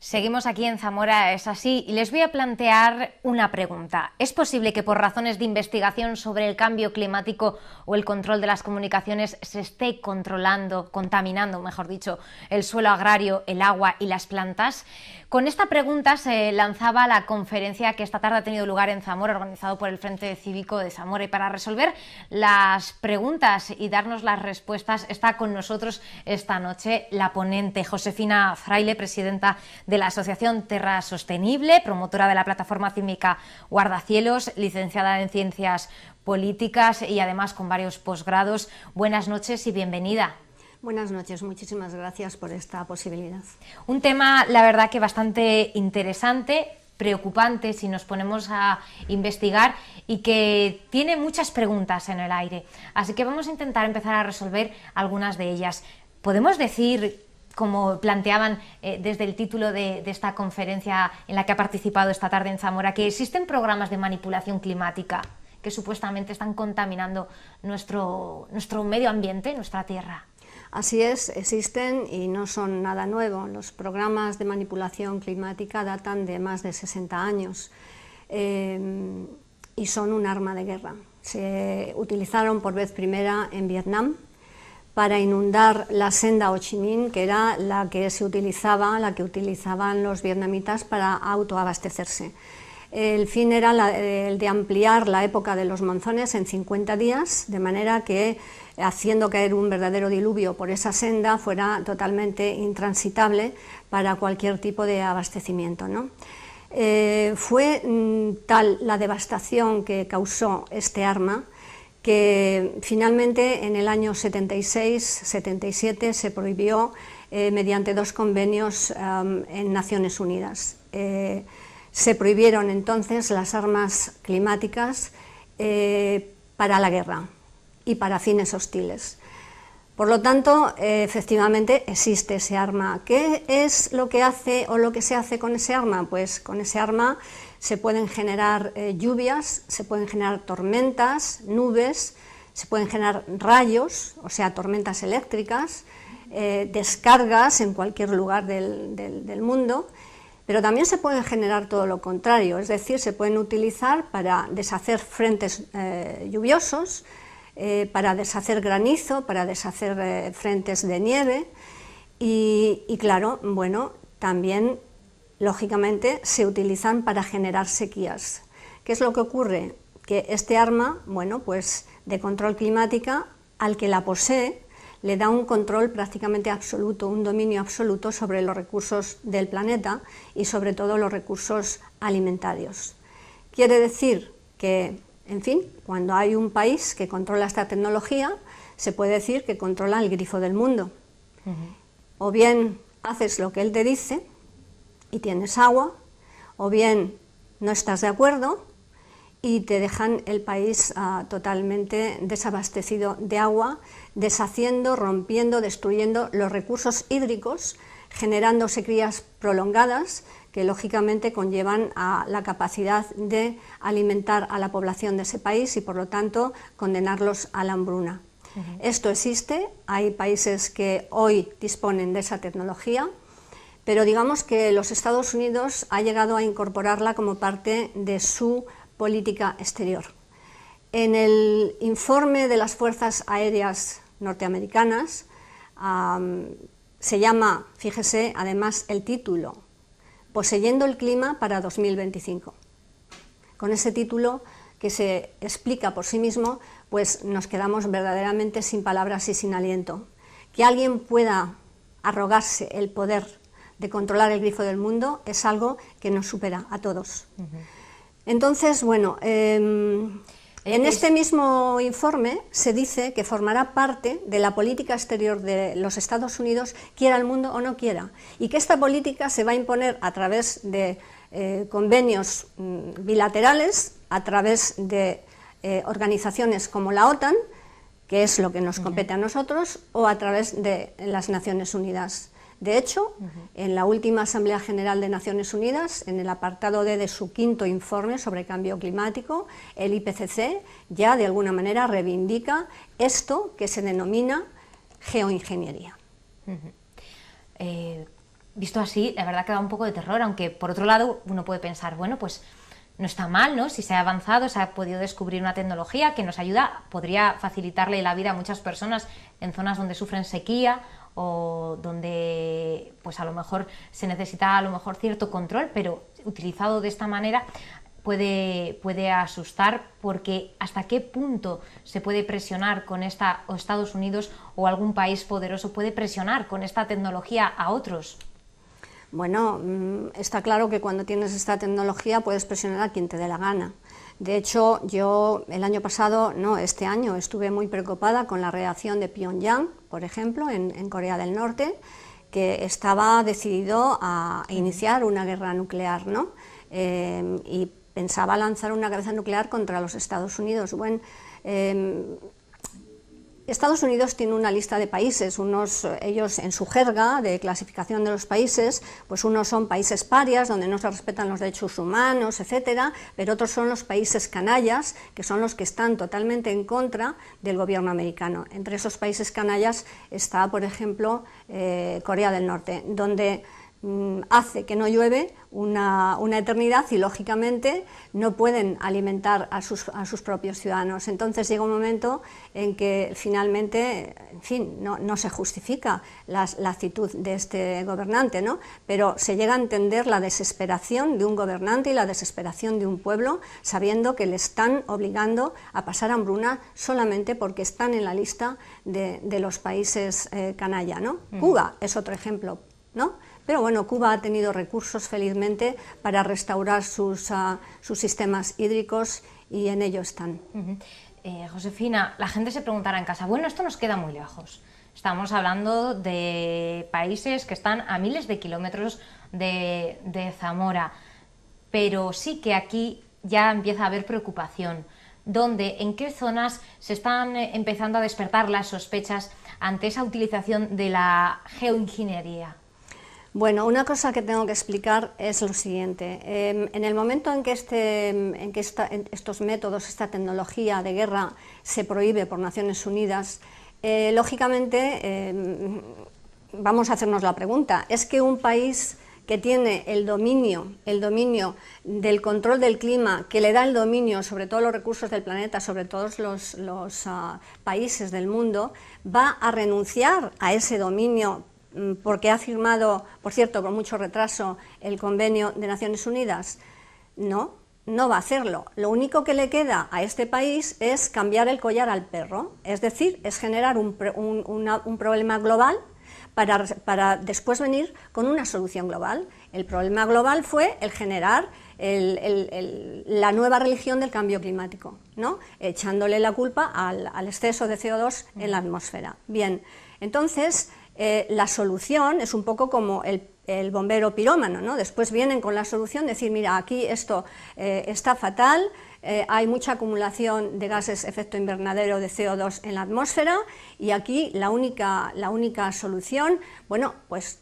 Seguimos aquí en Zamora, es así, y les voy a plantear una pregunta. ¿Es posible que por razones de investigación sobre el cambio climático o el control de las comunicaciones se esté contaminando, mejor dicho, el suelo agrario, el agua y las plantas? Con esta pregunta se lanzaba la conferencia que esta tarde ha tenido lugar en Zamora, organizado por el Frente Cívico de Zamora. Y para resolver las preguntas y darnos las respuestas está con nosotros esta noche la ponente Josefina Fraile, presidenta de la Asociación Terra Sostenible, promotora de la plataforma cívica Guardacielos, licenciada en Ciencias Políticas y además con varios posgrados. Buenas noches y bienvenida. Buenas noches, muchísimas gracias por esta posibilidad. Un tema, la verdad, que bastante interesante, preocupante si nos ponemos a investigar y que tiene muchas preguntas en el aire. Así que vamos a intentar empezar a resolver algunas de ellas. ¿Podemos decir, como planteaban desde el título de esta conferencia en la que ha participado esta tarde en Zamora, que existen programas de manipulación climática que supuestamente están contaminando nuestro medio ambiente, nuestra tierra? Así es, existen y no son nada nuevo. Los programas de manipulación climática datan de más de 60 años y son un arma de guerra. Se utilizaron por vez primera en Vietnam para inundar la senda Ho Chi Minh, que era la que utilizaban los vietnamitas para autoabastecerse. El fin era el de ampliar la época de los monzones en 50 días, de manera que, haciendo caer un verdadero diluvio por esa senda, fuera totalmente intransitable para cualquier tipo de abastecimiento, ¿no? Fue tal la devastación que causó este arma que finalmente en el año 76-77 se prohibió mediante dos convenios en Naciones Unidas. Se prohibieron entonces las armas climáticas para la guerra y para fines hostiles. Por lo tanto, efectivamente existe ese arma. ¿Qué es lo que hace o lo que se hace con ese arma? Pues con ese arma se pueden generar lluvias, se pueden generar tormentas, nubes, se pueden generar rayos, o sea, tormentas eléctricas, descargas en cualquier lugar del mundo. Pero también se pueden generar todo lo contrario, es decir, se pueden utilizar para deshacer frentes lluviosos, para deshacer granizo, para deshacer frentes de nieve y claro, bueno, también lógicamente se utilizan para generar sequías. ¿Qué es lo que ocurre? Que este arma, bueno, pues de control climática, al que la posee, le da un control prácticamente absoluto, un dominio absoluto sobre los recursos del planeta y sobre todo los recursos alimentarios. Quiere decir que, en fin, cuando hay un país que controla esta tecnología, se puede decir que controla el grifo del mundo. O bien haces lo que él te dice y tienes agua, o bien no estás de acuerdo y te dejan el país totalmente desabastecido de agua, deshaciendo, rompiendo, destruyendo los recursos hídricos, generando sequías prolongadas que lógicamente conllevan a la capacidad de alimentar a la población de ese país y por lo tanto condenarlos a la hambruna. Esto existe, hay países que hoy disponen de esa tecnología, pero digamos que los Estados Unidos ha llegado a incorporarla como parte de su política exterior. En el informe de las Fuerzas Aéreas norteamericanas se llama, fíjese además el título, Poseyendo el clima para 2025. Con ese título que se explica por sí mismo, pues nos quedamos verdaderamente sin palabras y sin aliento. Que alguien pueda arrogarse el poder de controlar el grifo del mundo es algo que nos supera a todos. Entonces, bueno, en este mismo informe se dice que formará parte de la política exterior de los Estados Unidos, quiera el mundo o no quiera, y que esta política se va a imponer a través de convenios bilaterales, a través de organizaciones como la OTAN, que es lo que nos compete a nosotros, o a través de las Naciones Unidas. De hecho, en la última Asamblea General de Naciones Unidas, en el apartado D de su quinto informe sobre cambio climático, el IPCC ya de alguna manera reivindica esto que se denomina geoingeniería. visto así, la verdad que da un poco de terror, aunque por otro lado uno puede pensar, bueno, pues no está mal, ¿no? Si se ha avanzado, se ha podido descubrir una tecnología que nos ayuda, podría facilitarle la vida a muchas personas en zonas donde sufren sequía o donde pues a lo mejor se necesita cierto control, pero utilizado de esta manera puede asustar, porque hasta qué punto se puede presionar con esta, o Estados Unidos o algún país poderoso puede presionar con esta tecnología a otros. Bueno, está claro que cuando tienes esta tecnología puedes presionar a quien te dé la gana. De hecho, yo el año pasado, no, este año, estuve muy preocupada con la reacción de Pyongyang, por ejemplo, en Corea del Norte, que estaba decidido a iniciar una guerra nuclear, ¿no? Y pensaba lanzar una cabeza nuclear contra los Estados Unidos. Bueno, Estados Unidos tiene una lista de países, ellos en su jerga de clasificación de los países, pues unos son países parias, donde no se respetan los derechos humanos, etcétera, pero otros son los países canallas, que son los que están totalmente en contra del gobierno americano. Entre esos países canallas está, por ejemplo, Corea del Norte, donde hace que no llueve una eternidad y lógicamente no pueden alimentar a sus propios ciudadanos. Entonces llega un momento en que finalmente, en fin, no se justifica la actitud de este gobernante, ¿no? Pero se llega a entender la desesperación de un gobernante y la desesperación de un pueblo, sabiendo que le están obligando a pasar hambruna solamente porque están en la lista de los países canalla, ¿no? Cuba es otro ejemplo, ¿no? Pero bueno, Cuba ha tenido recursos felizmente para restaurar sus sistemas hídricos y en ello están. Josefina, la gente se preguntará en casa, bueno, esto nos queda muy lejos. Estamos hablando de países que están a miles de kilómetros de Zamora, pero sí que aquí ya empieza a haber preocupación. ¿Dónde, en qué zonas se están empezando a despertar las sospechas ante esa utilización de la geoingeniería? Bueno, una cosa que tengo que explicar es lo siguiente. En el momento en que estos métodos, esta tecnología de guerra se prohíbe por Naciones Unidas, lógicamente vamos a hacernos la pregunta, ¿es que un país que tiene el dominio del control del clima, que le da el dominio sobre todos los recursos del planeta, sobre todos los países del mundo, va a renunciar a ese dominio porque ha firmado, por cierto, con mucho retraso, el convenio de Naciones Unidas? No va a hacerlo. Lo único que le queda a este país es cambiar el collar al perro, es decir, es generar un problema global para después venir con una solución global. El problema global fue el generar la nueva religión del cambio climático, ¿no? Echándole la culpa al exceso de CO2 en la atmósfera. Bien, entonces la solución es un poco como el bombero pirómano, ¿no? Después vienen con la solución, decir, mira, aquí esto está fatal, hay mucha acumulación de gases efecto invernadero de CO2 en la atmósfera y aquí la única solución, bueno, pues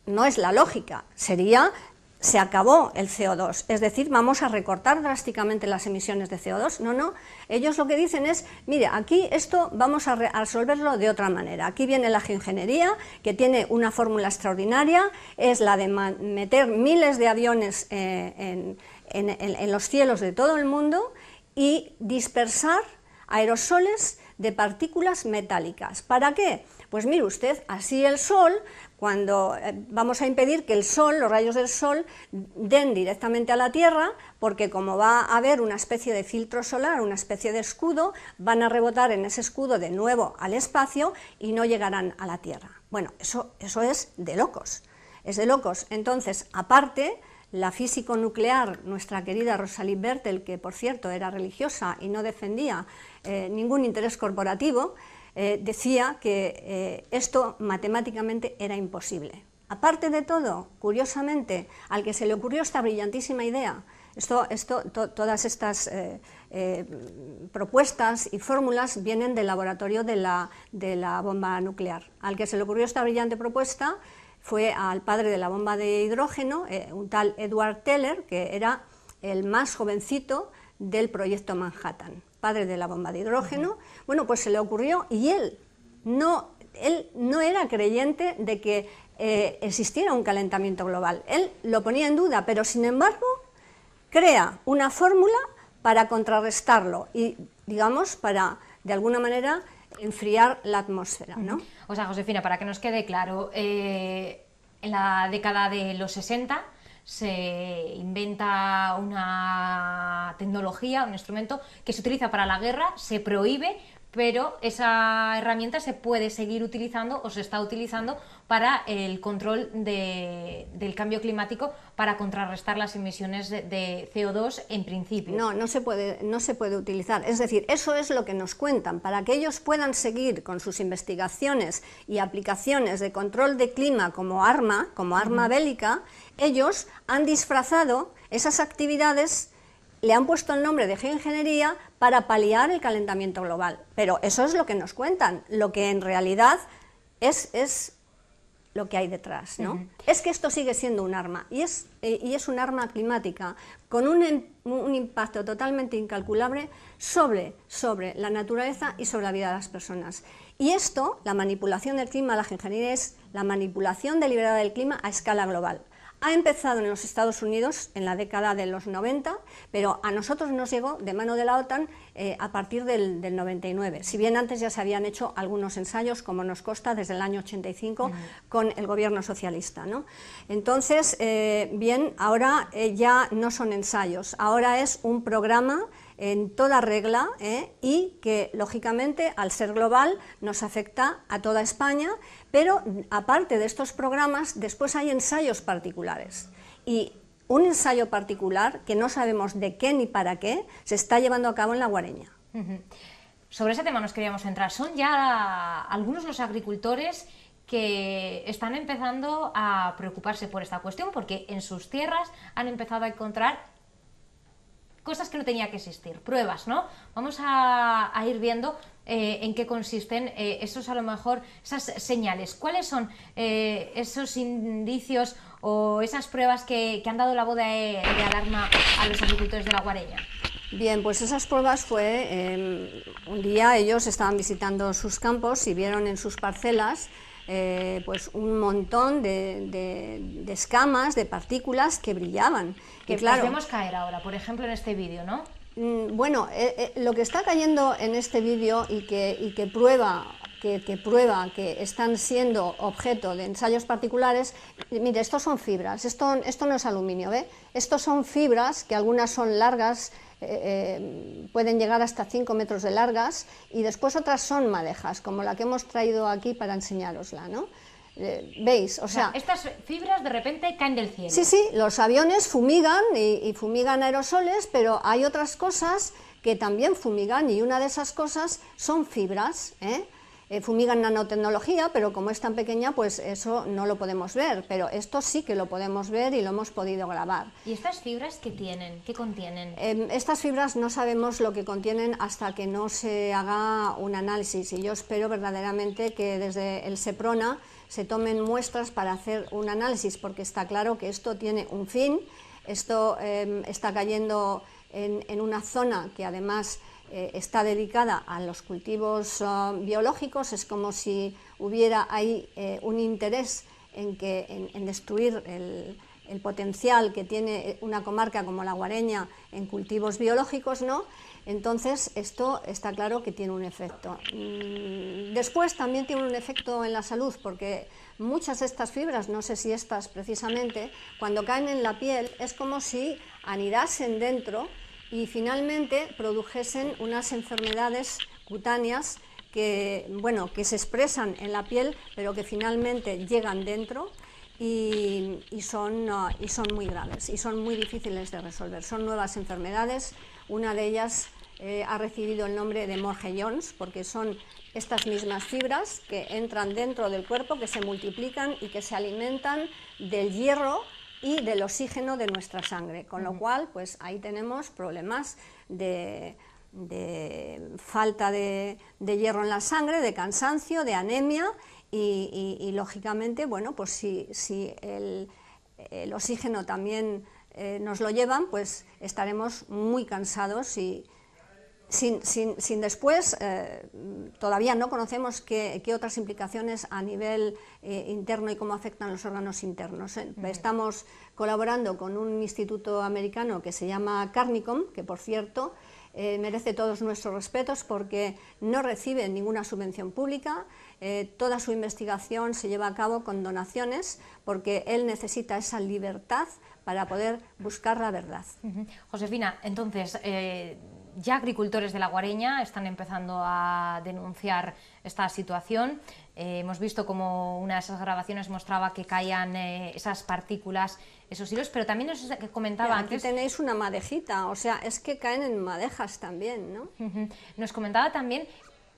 no es la lógica, sería: se acabó el CO2, es decir, vamos a recortar drásticamente las emisiones de CO2. No, ellos lo que dicen es, mire, aquí esto vamos a resolverlo de otra manera. Aquí viene la geoingeniería, que tiene una fórmula extraordinaria, es la de meter miles de aviones en los cielos de todo el mundo y dispersar aerosoles de partículas metálicas. ¿Para qué? Pues mire usted, así el Sol, cuando vamos a impedir que el Sol, los rayos del Sol, den directamente a la Tierra, porque como va a haber una especie de filtro solar, una especie de escudo, van a rebotar en ese escudo de nuevo al espacio y no llegarán a la Tierra. Bueno, eso es de locos, es de locos. Entonces, aparte, la físico-nuclear, nuestra querida Rosalind Bertel, que por cierto era religiosa y no defendía ningún interés corporativo, decía que esto matemáticamente era imposible. Aparte de todo, curiosamente, al que se le ocurrió esta brillantísima idea, todas estas propuestas y fórmulas vienen del laboratorio de la bomba nuclear. Al que se le ocurrió esta brillante propuesta fue al padre de la bomba de hidrógeno, un tal Edward Teller, que era el más jovencito del proyecto Manhattan, padre de la bomba de hidrógeno. Bueno, pues se le ocurrió y él no era creyente de que existiera un calentamiento global. Él lo ponía en duda, pero sin embargo crea una fórmula para contrarrestarlo y, digamos, para, de alguna manera, enfriar la atmósfera, ¿no? O sea, Josefina, para que nos quede claro, en la década de los 60 se inventa una tecnología, un instrumento que se utiliza para la guerra, se prohíbe, pero esa herramienta se puede seguir utilizando o se está utilizando para el control del cambio climático, para contrarrestar las emisiones de CO2 en principio. No se puede utilizar. Es decir, eso es lo que nos cuentan. Para que ellos puedan seguir con sus investigaciones y aplicaciones de control de clima como arma bélica, ellos han disfrazado esas actividades, le han puesto el nombre de geoingeniería para paliar el calentamiento global. Pero eso es lo que nos cuentan. Lo que en realidad es lo que hay detrás, ¿no? Es que esto sigue siendo un arma, y es un arma climática con un impacto totalmente incalculable sobre la naturaleza y sobre la vida de las personas. Y esto, la manipulación del clima, la geoingeniería, es la manipulación deliberada del clima a escala global. Ha empezado en los Estados Unidos en la década de los 90, pero a nosotros nos llegó de mano de la OTAN a partir del 99, si bien antes ya se habían hecho algunos ensayos, como nos consta, desde el año 85 con el gobierno socialista, ¿no? Entonces, bien, ahora ya no son ensayos, ahora es un programa en toda regla, y que lógicamente al ser global nos afecta a toda España, pero aparte de estos programas después hay ensayos particulares, y un ensayo particular que no sabemos de qué ni para qué se está llevando a cabo en La Guareña. Sobre ese tema nos queríamos centrar. Son ya algunos los agricultores que están empezando a preocuparse por esta cuestión, porque en sus tierras han empezado a encontrar cosas que no tenía que existir, pruebas, ¿no? Vamos a ir viendo en qué consisten esos, a lo mejor, esas señales. ¿Cuáles son esos indicios o esas pruebas que han dado la voz de alarma a los agricultores de La Guareña? Bien, pues esas pruebas fue, un día ellos estaban visitando sus campos y vieron en sus parcelas pues un montón de escamas, de partículas que brillaban. Que claro, podemos caer ahora, por ejemplo, en este vídeo, ¿no? Bueno, lo que está cayendo en este vídeo y que prueba que están siendo objeto de ensayos particulares, mire, estos son fibras, esto no es aluminio, ¿ve? Estos son fibras que algunas son largas, pueden llegar hasta 5 metros de largas, y después otras son madejas, como la que hemos traído aquí para enseñárosla, ¿no? ¿Veis? O sea, estas fibras de repente caen del cielo. Sí, los aviones fumigan y fumigan aerosoles, pero hay otras cosas que también fumigan, y una de esas cosas son fibras, fumigan nanotecnología, pero como es tan pequeña, pues eso no lo podemos ver, pero esto sí que lo podemos ver y lo hemos podido grabar. ¿Y estas fibras qué tienen? ¿Qué contienen? Estas fibras no sabemos lo que contienen hasta que no se haga un análisis, y yo espero verdaderamente que desde el SEPRONA se tomen muestras para hacer un análisis, porque está claro que esto tiene un fin. Esto está cayendo en una zona que además está dedicada a los cultivos biológicos. Es como si hubiera ahí un interés en destruir el potencial que tiene una comarca como La Guareña en cultivos biológicos, ¿no? Entonces, esto está claro que tiene un efecto. Después también tiene un efecto en la salud, porque muchas de estas fibras, no sé si estas precisamente, cuando caen en la piel es como si anidasen dentro y finalmente produjesen unas enfermedades cutáneas que, bueno, que se expresan en la piel, pero que finalmente llegan dentro y son muy graves y son muy difíciles de resolver. Son nuevas enfermedades. Una de ellas ha recibido el nombre de Morgellons, porque son estas mismas fibras que entran dentro del cuerpo, que se multiplican y que se alimentan del hierro y del oxígeno de nuestra sangre, con lo cual pues ahí tenemos problemas de falta de hierro en la sangre, de cansancio, de anemia y lógicamente, bueno, pues si el oxígeno también nos lo llevan, pues estaremos muy cansados y sin después, todavía no conocemos qué otras implicaciones a nivel interno y cómo afectan los órganos internos. Estamos colaborando con un instituto americano que se llama Carnicom, que por cierto merece todos nuestros respetos porque no recibe ninguna subvención pública, toda su investigación se lleva a cabo con donaciones porque él necesita esa libertad para poder buscar la verdad. Josefina, entonces, ya agricultores de La Guareña están empezando a denunciar esta situación. Hemos visto como una de esas grabaciones mostraba que caían esas partículas, esos hilos, pero también nos comentaba antes... Aquí tenéis una madejita, o sea, es que caen en madejas también, ¿no? Nos comentaba también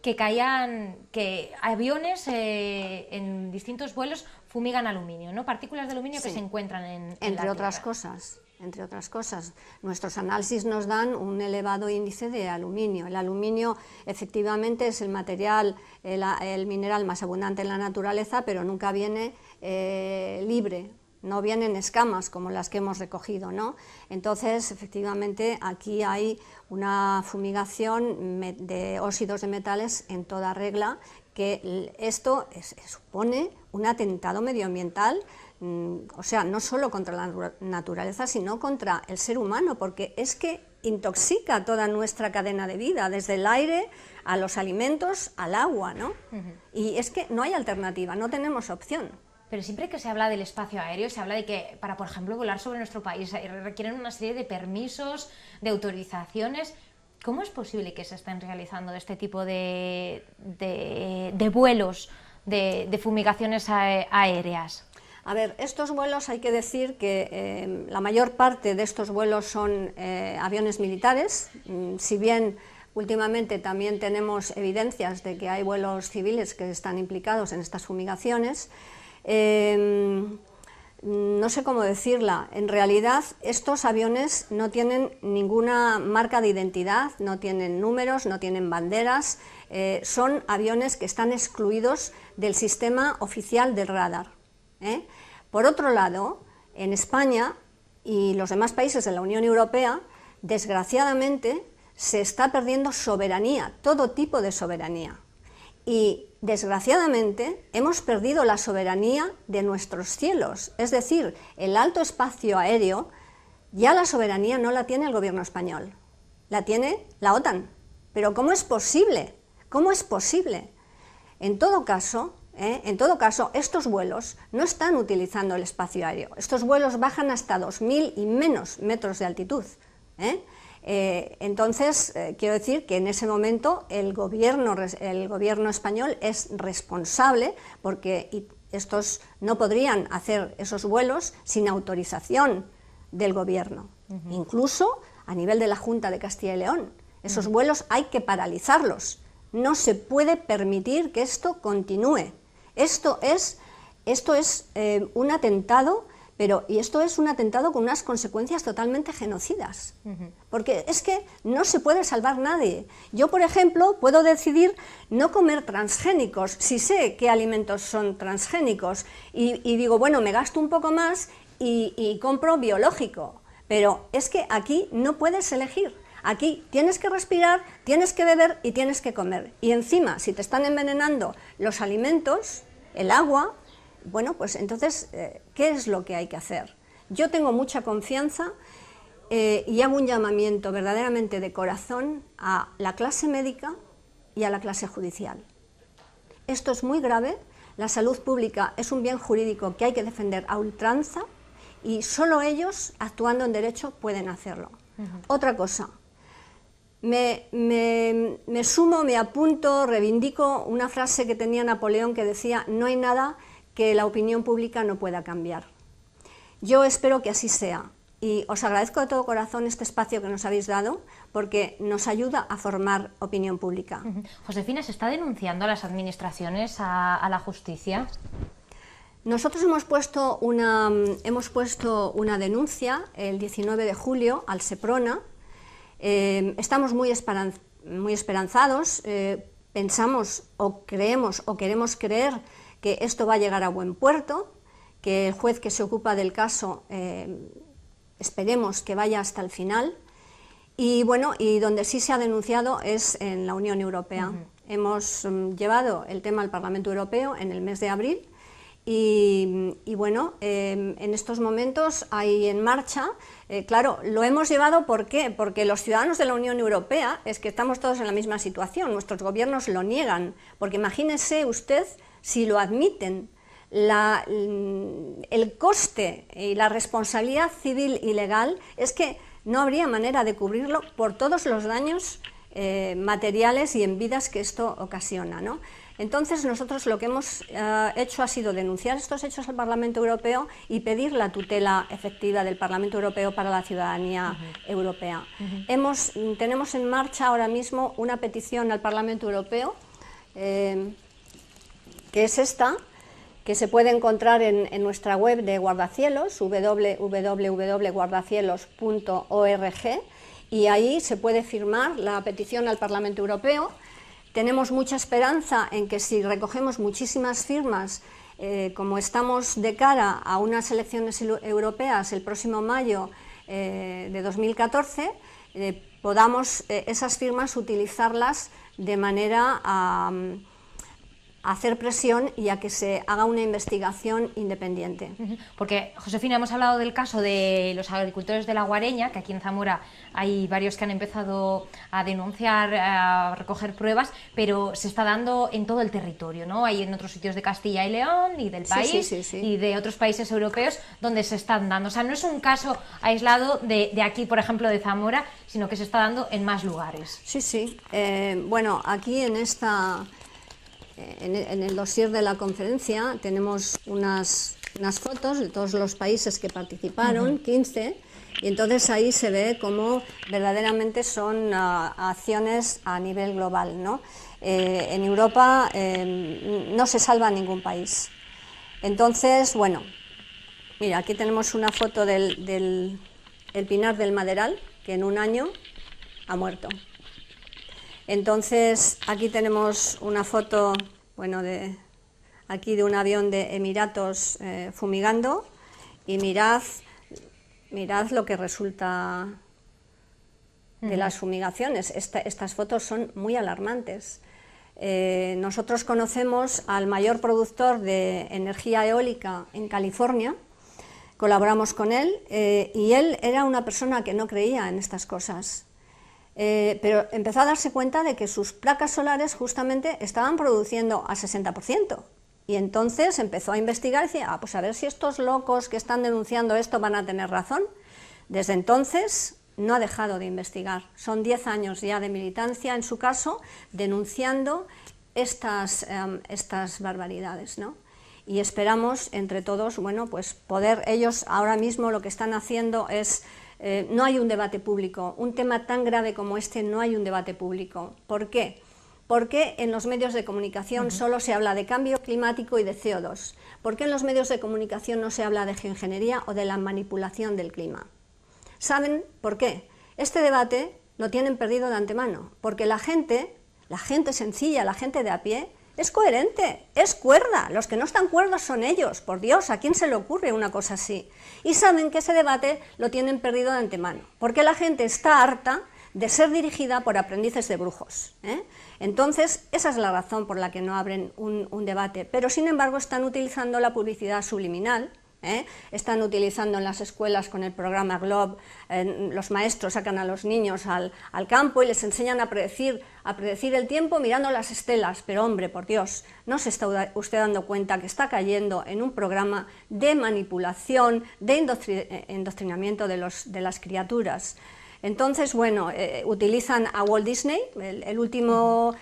que caían, que aviones en distintos vuelos fumigan aluminio, ¿no? Partículas de aluminio que se encuentran en entre la otras tierra. cosas. Entre otras cosas, nuestros análisis nos dan un elevado índice de aluminio. El aluminio efectivamente es el material, el mineral más abundante en la naturaleza, pero nunca viene libre, no vienen escamas como las que hemos recogido, ¿no? Entonces, efectivamente, aquí hay una fumigación de óxidos de metales en toda regla, que esto supone un atentado medioambiental, o sea, no solo contra la naturaleza, sino contra el ser humano, porque es que intoxica toda nuestra cadena de vida, desde el aire a los alimentos, al agua, ¿no? Y es que no hay alternativa, no tenemos opción. Pero siempre que se habla del espacio aéreo, se habla de que para, por ejemplo, volar sobre nuestro país requieren una serie de permisos, de autorizaciones. ¿Cómo es posible que se estén realizando este tipo de vuelos, de fumigaciones aéreas? A ver, estos vuelos hay que decir que la mayor parte de estos vuelos son aviones militares, si bien últimamente también tenemos evidencias de que hay vuelos civiles que están implicados en estas fumigaciones. No sé cómo decirla, en realidad estos aviones no tienen ninguna marca de identidad, no tienen números, no tienen banderas, son aviones que están excluidos del sistema oficial del radar. Por otro lado, en España y los demás países de la Unión Europea, desgraciadamente se está perdiendo soberanía, todo tipo de soberanía. Y desgraciadamente hemos perdido la soberanía de nuestros cielos, es decir, el alto espacio aéreo, ya la soberanía no la tiene el gobierno español, la tiene la OTAN. Pero ¿cómo es posible? ¿Cómo es posible? En todo caso, estos vuelos no están utilizando el espacio aéreo, estos vuelos bajan hasta 2000 y menos metros de altitud. Entonces, quiero decir que en ese momento el gobierno español es responsable porque estos no podrían hacer esos vuelos sin autorización del gobierno, incluso a nivel de la Junta de Castilla y León. Esos vuelos hay que paralizarlos, no se puede permitir que esto continúe. Esto es un atentado. Y esto es un atentado con unas consecuencias totalmente genocidas, porque es que no se puede salvar nadie. Yo, por ejemplo, puedo decidir no comer transgénicos, si sé qué alimentos son transgénicos, y digo, bueno, me gasto un poco más y compro biológico, pero es que aquí no puedes elegir. Aquí tienes que respirar, tienes que beber y tienes que comer. Y encima, si te están envenenando los alimentos, el agua, bueno, pues entonces, ¿qué es lo que hay que hacer? Yo tengo mucha confianza y hago un llamamiento verdaderamente de corazón a la clase médica y a la clase judicial. Esto es muy grave, la salud pública es un bien jurídico que hay que defender a ultranza y solo ellos, actuando en derecho, pueden hacerlo. Otra cosa, me sumo, me apunto, reivindico una frase que tenía Napoleón que decía: no hay nada que la opinión pública no pueda cambiar. Yo espero que así sea y os agradezco de todo corazón este espacio que nos habéis dado porque nos ayuda a formar opinión pública. Josefina, ¿se está denunciando a las administraciones, a la justicia? Nosotros hemos puesto una denuncia el 19 de julio al Seprona. Estamos muy esperanzados, pensamos o creemos o queremos creer que esto va a llegar a buen puerto, que el juez que se ocupa del caso esperemos que vaya hasta el final Y bueno, y donde sí se ha denunciado es en la Unión Europea. Hemos llevado el tema al Parlamento Europeo en el mes de abril y bueno, en estos momentos hay en marcha, claro, lo hemos llevado ¿por qué? Porque los ciudadanos de la Unión Europea es que estamos todos en la misma situación, nuestros gobiernos lo niegan, porque imagínese usted si lo admiten, el coste y la responsabilidad civil y legal es que no habría manera de cubrirlo por todos los daños materiales y en vidas que esto ocasiona, ¿no? Entonces nosotros lo que hemos hecho ha sido denunciar estos hechos al Parlamento Europeo y pedir la tutela efectiva del Parlamento Europeo para la ciudadanía europea. Tenemos en marcha ahora mismo una petición al Parlamento Europeo, que es esta, que se puede encontrar en nuestra web de Guardacielos, www.guardacielos.org, y ahí se puede firmar la petición al Parlamento Europeo. Tenemos mucha esperanza en que si recogemos muchísimas firmas, como estamos de cara a unas elecciones europeas el próximo mayo de 2014, podamos esas firmas utilizarlas de manera a hacer presión y a que se haga una investigación independiente. Porque, Josefina, hemos hablado del caso de los agricultores de La Guareña, que aquí en Zamora hay varios que han empezado a denunciar, a recoger pruebas, pero se está dando en todo el territorio, ¿no? Hay en otros sitios de Castilla y León y del país sí. y de otros países europeos donde se están dando. O sea, no es un caso aislado de aquí, por ejemplo, de Zamora, sino que se está dando en más lugares. Sí. Bueno, aquí en el dossier de la conferencia tenemos unas fotos de todos los países que participaron, 15, y entonces ahí se ve cómo verdaderamente son acciones a nivel global, ¿no? En Europa no se salva ningún país. Entonces, bueno, mira, aquí tenemos una foto del pinar del Maderal, que en un año ha muerto. Entonces, aquí tenemos una foto, bueno, de un avión de Emiratos fumigando, y mirad lo que resulta de las fumigaciones. Estas fotos son muy alarmantes. Nosotros conocemos al mayor productor de energía eólica en California, colaboramos con él, y él era una persona que no creía en estas cosas. Pero empezó a darse cuenta de que sus placas solares justamente estaban produciendo a 60%, y entonces empezó a investigar y decía, pues a ver si estos locos que están denunciando esto van a tener razón. Desde entonces no ha dejado de investigar, son 10 años ya de militancia en su caso, denunciando estas barbaridades, ¿no? Y esperamos entre todos, bueno, pues poder, ellos ahora mismo lo que están haciendo es, no hay un debate público, un tema tan grave como este no hay un debate público. ¿Por qué? Porque en los medios de comunicación solo se habla de cambio climático y de CO2. ¿Por qué en los medios de comunicación no se habla de geoingeniería o de la manipulación del clima? ¿Saben por qué? Este debate lo tienen perdido de antemano, porque la gente sencilla, la gente de a pie, es coherente, es cuerda. Los que no están cuerdos son ellos, por Dios, ¿a quién se le ocurre una cosa así? Y saben que ese debate lo tienen perdido de antemano, porque la gente está harta de ser dirigida por aprendices de brujos, ¿eh? Entonces, esa es la razón por la que no abren un debate, pero sin embargo están utilizando la publicidad subliminal, están utilizando en las escuelas con el programa GLOB, los maestros sacan a los niños al campo y les enseñan a predecir el tiempo mirando las estelas, pero hombre, por Dios, ¿no se está usted dando cuenta que está cayendo en un programa de manipulación, de indoctrinamiento de las criaturas? Entonces, bueno, utilizan a Walt Disney, el último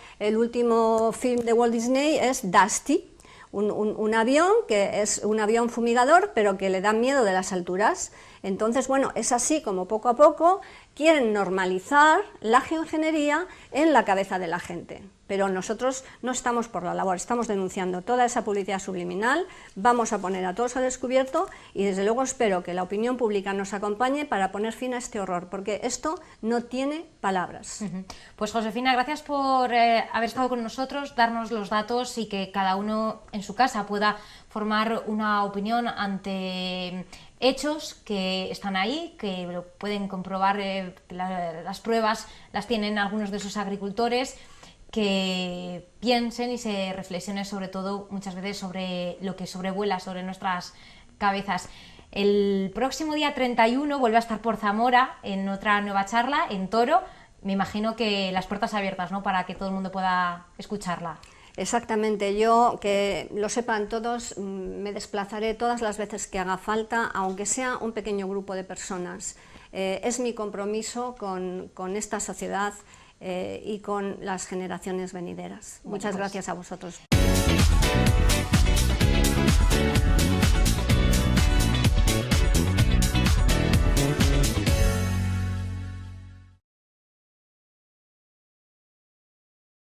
film de Walt Disney es Dusty, un avión que es un avión fumigador, pero que le da miedo de las alturas. Entonces, bueno, es así como poco a poco quieren normalizar la geoingeniería en la cabeza de la gente. Pero nosotros no estamos por la labor, estamos denunciando toda esa publicidad subliminal, vamos a poner a todos a descubierto y desde luego espero que la opinión pública nos acompañe para poner fin a este horror, porque esto no tiene palabras. Pues Josefina, gracias por haber estado con nosotros, darnos los datos y que cada uno en su casa pueda formar una opinión ante hechos que están ahí, que lo pueden comprobar, las pruebas las tienen algunos de esos agricultores, que piensen y se reflexionen sobre todo muchas veces sobre lo que sobrevuela sobre nuestras cabezas. El próximo día 31 vuelve a estar por Zamora en otra nueva charla, en Toro. Me imagino que las puertas abiertas, ¿no?, para que todo el mundo pueda escucharla. Exactamente, yo, que lo sepan todos, me desplazaré todas las veces que haga falta, aunque sea un pequeño grupo de personas. Es mi compromiso con esta sociedad y con las generaciones venideras. Muchas gracias a vosotros.